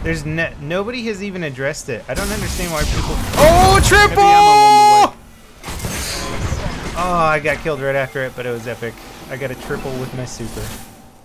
There's nobody has even addressed it. I don't understand why people... Oh, triple! Oh, I got killed right after it, but it was epic. I got a triple with my super.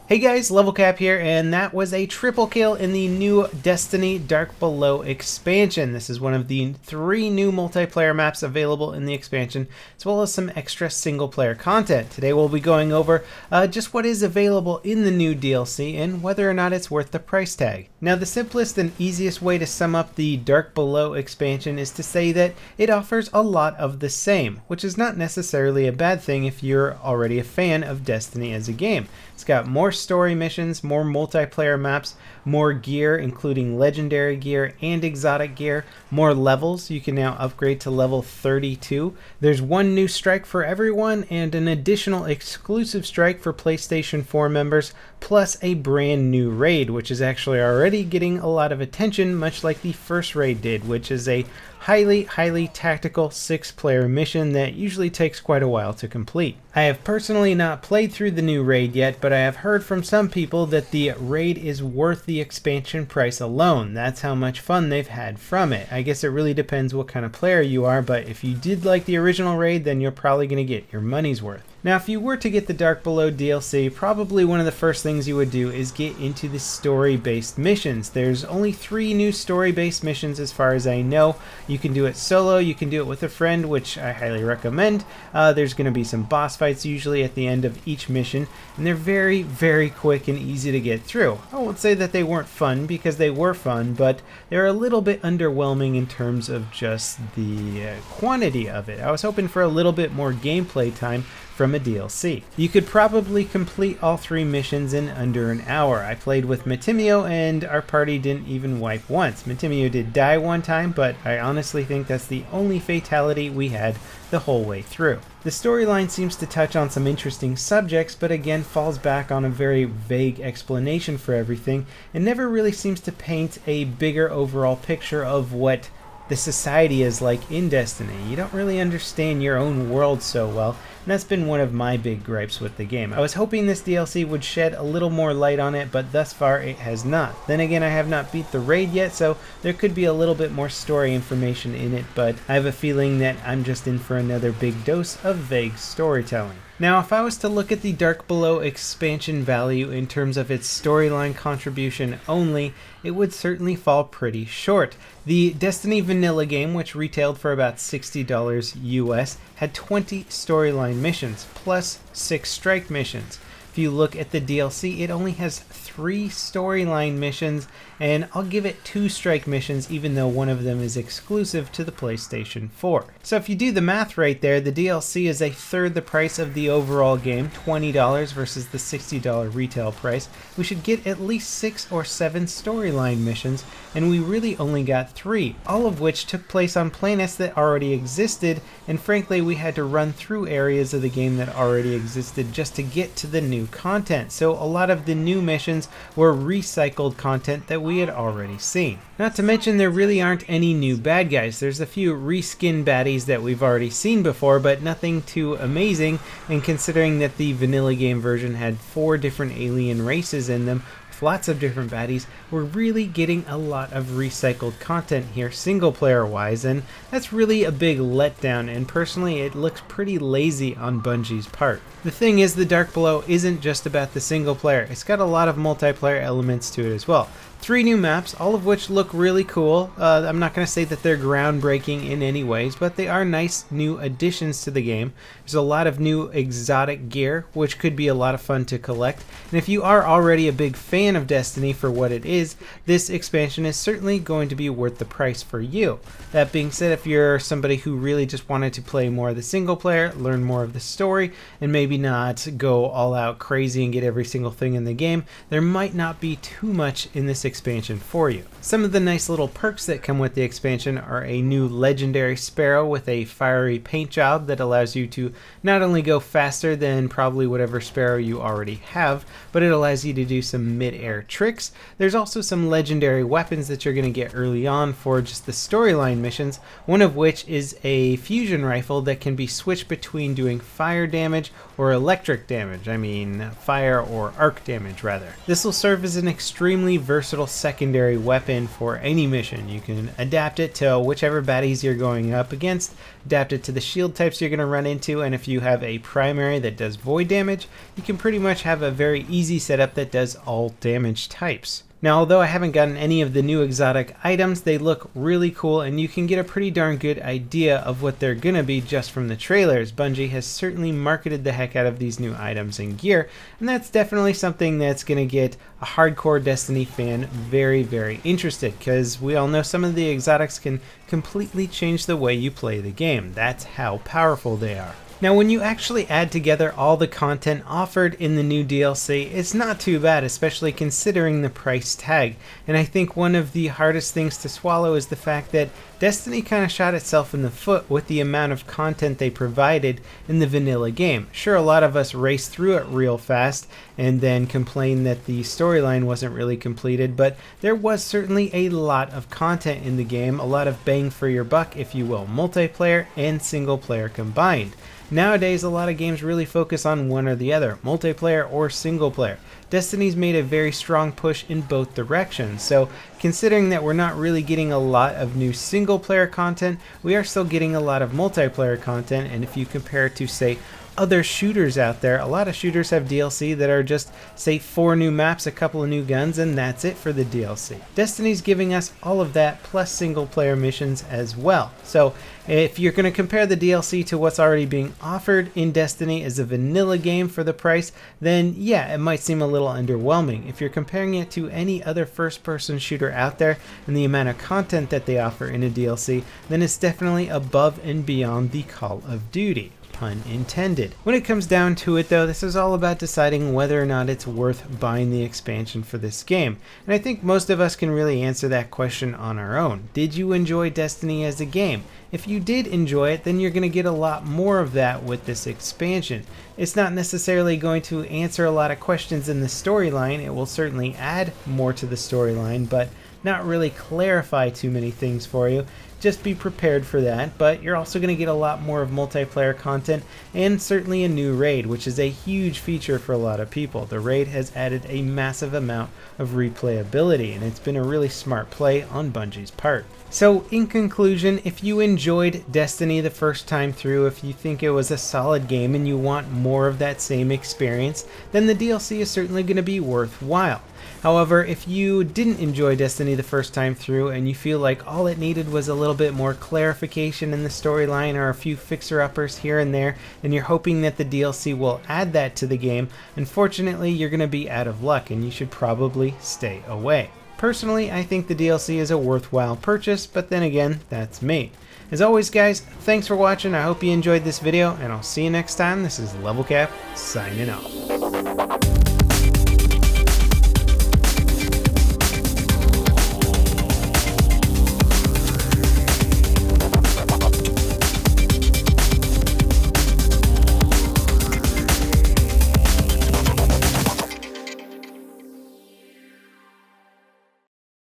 Hey guys, LevelCap here, and that was a triple kill in the new Destiny Dark Below expansion. This is one of the 3 new multiplayer maps available in the expansion, as well as some extra single-player content. Today we'll be going over just what is available in the new DLC and whether or not it's worth the price tag. Now, the simplest and easiest way to sum up the Dark Below expansion is to say that it offers a lot of the same, which is not necessarily a bad thing if you're already a fan of Destiny as a game. It's got more story missions, more multiplayer maps, more gear, including legendary gear and exotic gear, more levels. You can now upgrade to level 32. There's one new strike for everyone and an additional exclusive strike for PlayStation 4 members, plus a brand new raid, which is actually already getting a lot of attention, much like the first raid did, which is a highly tactical 6-player mission that usually takes quite a while to complete. I have personally not played through the new raid yet, but I have heard from some people that the raid is worth the expansion price alone. That's how much fun they've had from it. I guess it really depends what kind of player you are, but if you did like the original raid, then you're probably going to get your money's worth. Now, if you were to get the Dark Below DLC, probably one of the first things you would do is get into the story-based missions. There's only 3 new story-based missions as far as I know. You can do it solo, you can do it with a friend, which I highly recommend. There's going to be some boss fights usually at the end of each mission, and they're very quick and easy to get through. I won't say that they weren't fun, because they were fun, but they're a little bit underwhelming in terms of just the quantity of it. I was hoping for a little bit more gameplay time from a DLC. You could probably complete all 3 missions in under an hour. I played with Matimio and our party didn't even wipe once. Matimio did die one time, but I honestly think that's the only fatality we had the whole way through. The storyline seems to touch on some interesting subjects, but again falls back on a very vague explanation for everything and never really seems to paint a bigger overall picture of what the society is like in Destiny. You don't really understand your own world so well, and that's been one of my big gripes with the game. I was hoping this DLC would shed a little more light on it, but thus far it has not. Then again, I have not beat the raid yet, so there could be a little bit more story information in it, but I have a feeling that I'm just in for another big dose of vague storytelling. Now, if I was to look at the Dark Below expansion value in terms of its storyline contribution only, it would certainly fall pretty short. The Destiny vanilla game, which retailed for about $60 US, had 20 storyline missions, plus 6 strike missions. If you look at the DLC, it only has 3 storyline missions, and I'll give it 2 strike missions, even though one of them is exclusive to the PlayStation 4. So if you do the math right there, the DLC is a third the price of the overall game, $20 versus the $60 retail price. We should get at least 6 or 7 storyline missions, and we really only got 3, all of which took place on planets that already existed, and frankly we had to run through areas of the game that already existed just to get to the new content. So a lot of the new missions were recycled content that we had already seen. Not to mention there really aren't any new bad guys. There's a few reskin baddies that we've already seen before, but nothing too amazing, and considering that the vanilla game version had 4 different alien races in them, lots of different baddies, we're really getting a lot of recycled content here single player wise, and that's really a big letdown, and personally it looks pretty lazy on Bungie's part. The thing is, the Dark Below isn't just about the single player, it's got a lot of multiplayer elements to it as well. 3 new maps, all of which look really cool. I'm not going to say that they're groundbreaking in any ways, but they are nice new additions to the game. There's a lot of new exotic gear, which could be a lot of fun to collect. And if you are already a big fan of Destiny for what it is, this expansion is certainly going to be worth the price for you. That being said, if you're somebody who really just wanted to play more of the single player, learn more of the story, and maybe not go all out crazy and get every single thing in the game, there might not be too much in this expansion for you. Some of the nice little perks that come with the expansion are a new legendary sparrow with a fiery paint job that allows you to not only go faster than probably whatever sparrow you already have, but it allows you to do some mid-air tricks. There's also some legendary weapons that you're going to get early on for just the storyline missions, one of which is a fusion rifle that can be switched between doing fire damage or electric damage. I mean, fire or arc damage rather. This will serve as an extremely versatile versatile secondary weapon for any mission. You can adapt it to whichever baddies you're going up against, adapt it to the shield types you're going to run into, and if you have a primary that does void damage, you can pretty much have a very easy setup that does all damage types. Now, although I haven't gotten any of the new exotic items, they look really cool and you can get a pretty darn good idea of what they're gonna be just from the trailers. Bungie has certainly marketed the heck out of these new items and gear, and that's definitely something that's gonna get a hardcore Destiny fan very, very interested, because we all know some of the exotics can completely change the way you play the game. That's how powerful they are. Now, when you actually add together all the content offered in the new DLC, it's not too bad, especially considering the price tag. And I think one of the hardest things to swallow is the fact that Destiny kind of shot itself in the foot with the amount of content they provided in the vanilla game. Sure, a lot of us raced through it real fast and then complained that the storyline wasn't really completed, but there was certainly a lot of content in the game, a lot of bang for your buck, if you will, multiplayer and single player combined. Nowadays, a lot of games really focus on one or the other, multiplayer or single player. Destiny's made a very strong push in both directions, so considering that we're not really getting a lot of new single player content, we are still getting a lot of multiplayer content, and if you compare it to, say, other shooters out there, a lot of shooters have DLC that are just, say, 4 new maps, a couple of new guns, and that's it for the DLC. Destiny's giving us all of that, plus single player missions as well. So if you're going to compare the DLC to what's already being offered in Destiny as a vanilla game for the price, then yeah, it might seem a little underwhelming. If you're comparing it to any other first-person shooter out there and the amount of content that they offer in a DLC, then it's definitely above and beyond the Call of Duty. Pun intended. When it comes down to it though, this is all about deciding whether or not it's worth buying the expansion for this game. And I think most of us can really answer that question on our own. Did you enjoy Destiny as a game? If you did enjoy it, then you're going to get a lot more of that with this expansion. It's not necessarily going to answer a lot of questions in the storyline. It will certainly add more to the storyline, but not really clarify too many things for you. Just be prepared for that, but you're also going to get a lot more of multiplayer content and certainly a new raid, which is a huge feature for a lot of people. The raid has added a massive amount of replayability, and it's been a really smart play on Bungie's part. So in conclusion, if you enjoyed Destiny the first time through, if you think it was a solid game and you want more of that same experience, then the DLC is certainly going to be worthwhile. However, if you didn't enjoy Destiny the first time through and you feel like all it needed was a little bit more clarification in the storyline or a few fixer-uppers here and there, and you're hoping that the DLC will add that to the game, unfortunately you're going to be out of luck and you should probably stay away. Personally, I think the DLC is a worthwhile purchase, but then again, that's me. As always guys, thanks for watching, I hope you enjoyed this video, and I'll see you next time. This is LevelCap, signing off.